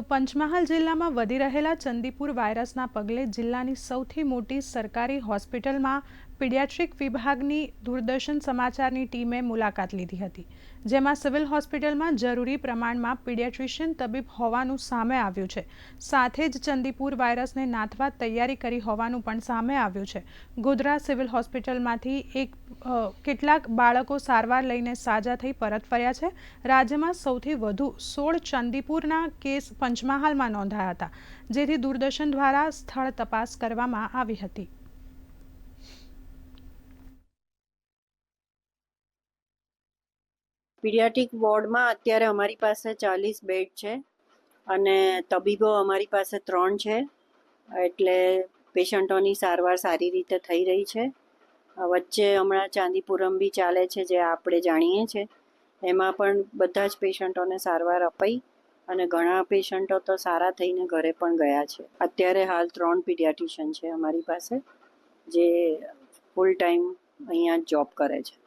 તો પંચમહાલ જિલ્લામાં વધી રહેલા ચંદીપુર વાયરસના પગલે જિલ્લાની સૌથી મોટી સરકારી હોસ્પિટલમાં પીડિયાટ્રિક વિભાગની દૂરદર્શન સમાચારની ટીમે મુલાકાત લીધી હતી, જેમાં સિવિલ હોસ્પિટલમાં જરૂરી પ્રમાણમાં પીડિયાટ્રિશિયન તબીબ હોવાનું સામે આવ્યું છે. સાથે જ ચંદીપુર વાયરસને નાથવા તૈયારી કરી હોવાનું પણ સામે આવ્યું છે. ગોધરા સિવિલ હોસ્પિટલમાંથી કેટલાક બાળકો સારવાર લઈને સાજા થઈ પરત ફર્યા છે. રાજ્યમાં સૌથી વધુ 16 ચંદીપુરના કેસ પંચમહાલમાં નોંધાયા હતા, જેથી દૂરદર્શન દ્વારા સ્થળ તપાસ કરવામાં આવી હતી. પીડિયાટ્રિક વોર્ડમાં અત્યારે અમારી પાસે 40 બેડ છે અને તબીબો અમારી પાસે 3 છે, એટલે પેશન્ટોની સારવાર સારી રીતે થઈ રહી છે. વચ્ચે હમણાં ચાંદીપુરમ બી ચાલે છે, જે આપણે જાણીએ છીએ. એમાં પણ બધા જ પેશન્ટોને સારવાર અપાઈ અને ઘણા પેશન્ટો તો સારા થઈને ઘરે પણ ગયા છે. અત્યારે હાલ 3 પીડિયાટ્રિશિયન છે અમારી પાસે, જે ફૂલ ટાઈમ અહીંયા જોબ કરે છે.